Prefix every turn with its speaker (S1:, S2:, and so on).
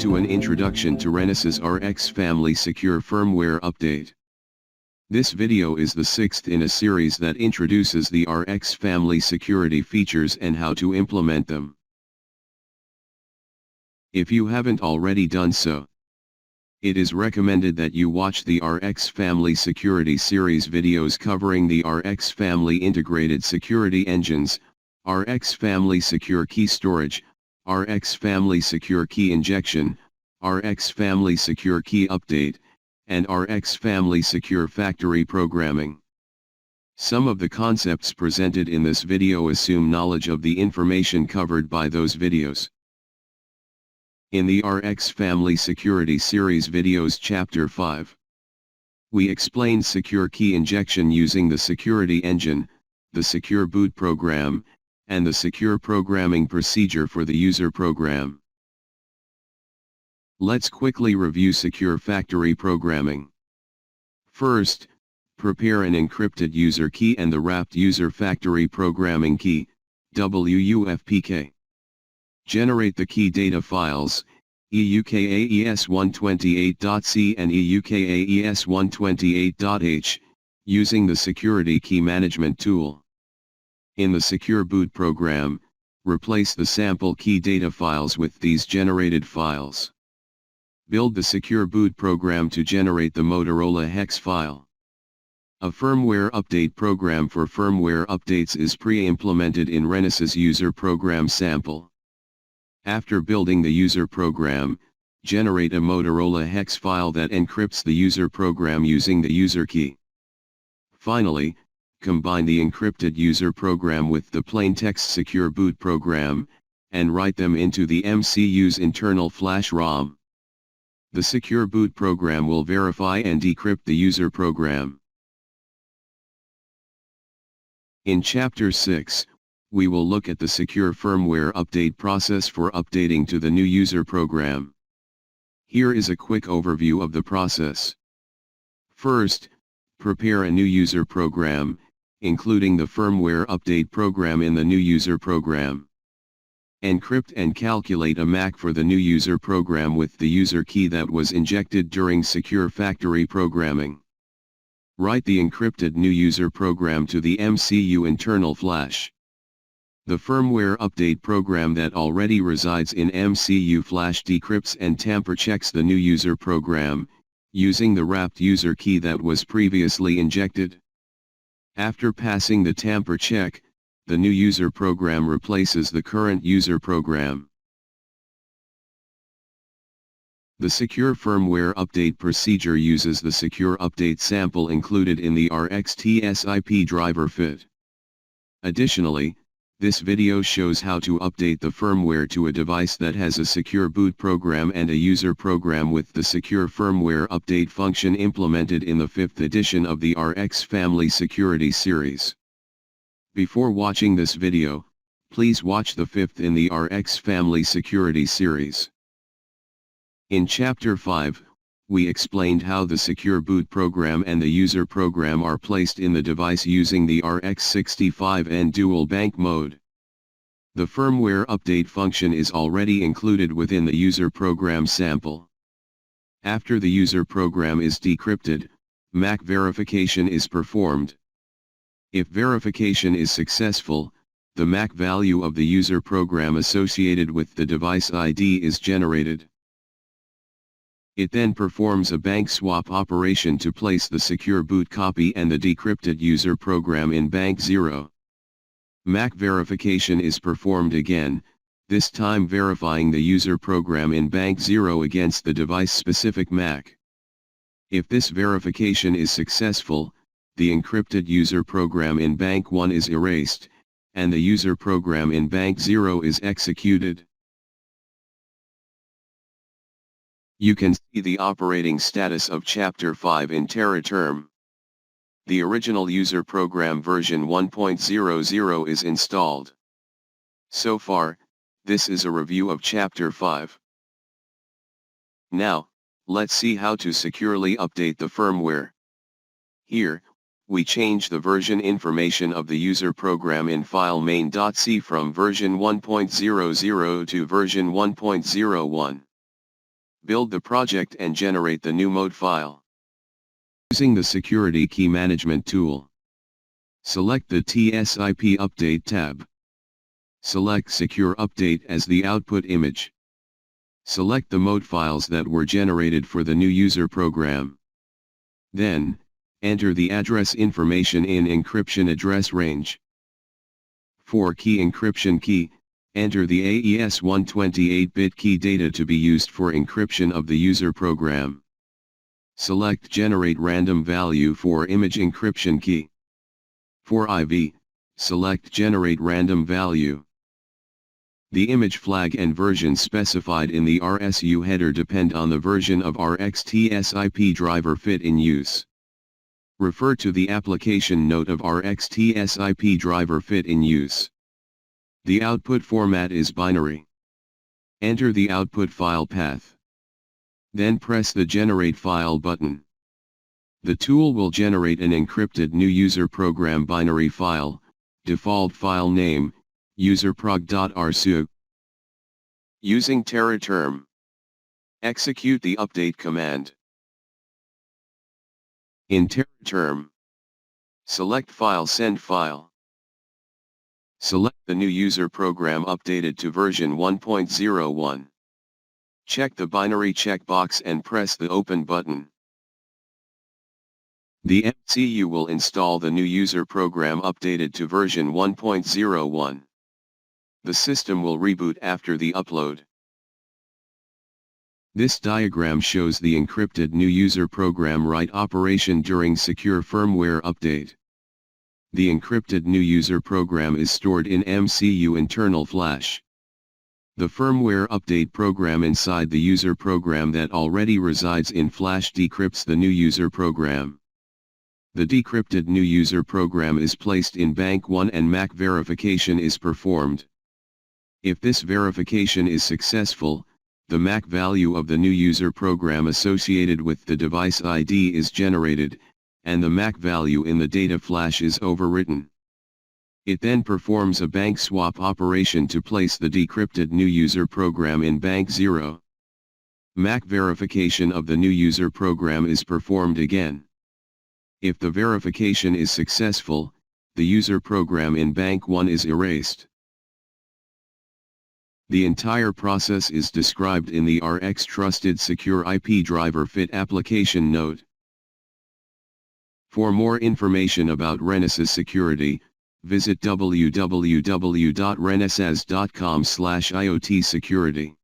S1: to an introduction to Renesas RX family secure firmware update. This video is the sixth in a series that introduces the RX family security features and how to implement them. If you haven't already done so, it is recommended that you watch the RX Family Security Series videos covering the RX Family Integrated Security Engines, RX Family Secure Key Storage, RX Family Secure Key Injection, RX Family Secure Key Update, and RX Family Secure Factory Programming. Some of the concepts presented in this video assume knowledge of the information covered by those videos. In the RX Family Security Series videos Chapter 5, we explained secure key injection using the security engine, the secure boot program, and the secure programming procedure for the user program. Let's quickly review secure factory programming. First, prepare an encrypted user key and the wrapped user factory programming key, WUFPK. Generate the key data files, EUKAES128.c and EUKAES128.h, using the Security Key Management tool. In the Secure Boot program, replace the sample key data files with these generated files. Build the Secure Boot program to generate the Motorola hex file. A firmware update program for firmware updates is pre-implemented in Renesas user program sample. After building the user program, generate a Motorola hex file that encrypts the user program using the user key. Finally, combine the encrypted user program with the plaintext secure boot program, and write them into the MCU's internal flash ROM. The secure boot program will verify and decrypt the user program. In Chapter 6, we will look at the secure firmware update process for updating to the new user program. Here is a quick overview of the process. First, prepare a new user program, including the firmware update program in the new user program. Encrypt and calculate a MAC for the new user program with the user key that was injected during secure factory programming. Write the encrypted new user program to the MCU internal flash. The firmware update program that already resides in MCU flash decrypts and tamper checks the new user program, using the wrapped user key that was previously injected. After passing the tamper check, the new user program replaces the current user program. The secure firmware update procedure uses the secure update sample included in the RxTSIP driver fit. Additionally, this video shows how to update the firmware to a device that has a secure boot program and a user program with the secure firmware update function implemented in the 5th edition of the RX Family Security Series. Before watching this video, please watch the 5th in the RX Family Security Series. In Chapter 5, we explained how the secure boot program and the user program are placed in the device using the RX65N dual bank mode. The firmware update function is already included within the user program sample. After the user program is decrypted, MAC verification is performed. If verification is successful, the MAC value of the user program associated with the device ID is generated. It then performs a bank swap operation to place the secure boot copy and the decrypted user program in bank 0. MAC verification is performed again, this time verifying the user program in bank 0 against the device-specific MAC. If this verification is successful, the encrypted user program in bank 1 is erased, and the user program in bank 0 is executed. You can see the operating status of Chapter 5 in Terra term. The original user program version 1.00 is installed. So far, this is a review of Chapter 5. Now, let's see how to securely update the firmware. Here, we change the version information of the user program in file main.c from version 1.00 to version 1.01. Build the project and generate the new mode file. Using the Security Key Management tool. Select the TSIP Update tab. Select Secure Update as the output image. Select the mode files that were generated for the new user program. Then, enter the address information in encryption address range. For key encryption key, enter the AES 128-bit key data to be used for encryption of the user program. Select Generate Random Value for image encryption key. For IV, select Generate Random Value. The image flag and version specified in the RSU header depend on the version of RxTSIP driver fit in use. Refer to the application note of RxTSIP driver fit in use. The output format is binary. Enter the output file path. Then press the Generate File button. The tool will generate an encrypted new user program binary file, default file name, userprog.rsu. Using terra term. Execute the update command. In terra term, select File Send File. Select the new user program updated to version 1.01. Check the binary checkbox and press the Open button. The MCU will install the new user program updated to version 1.01. The system will reboot after the upload. This diagram shows the encrypted new user program write operation during Secure Firmware update. The encrypted new user program is stored in MCU internal flash. The firmware update program inside the user program that already resides in flash decrypts the new user program. The decrypted new user program is placed in Bank 1 and MAC verification is performed. If this verification is successful, the MAC value of the new user program associated with the device ID is generated, and the MAC value in the data flash is overwritten. It then performs a bank swap operation to place the decrypted new user program in Bank 0. MAC verification of the new user program is performed again. If the verification is successful, the user program in Bank 1 is erased. The entire process is described in the RX Trusted Secure IP Driver Fit application note. For more information about Renesas security, visit www.renesas.com/IoT security.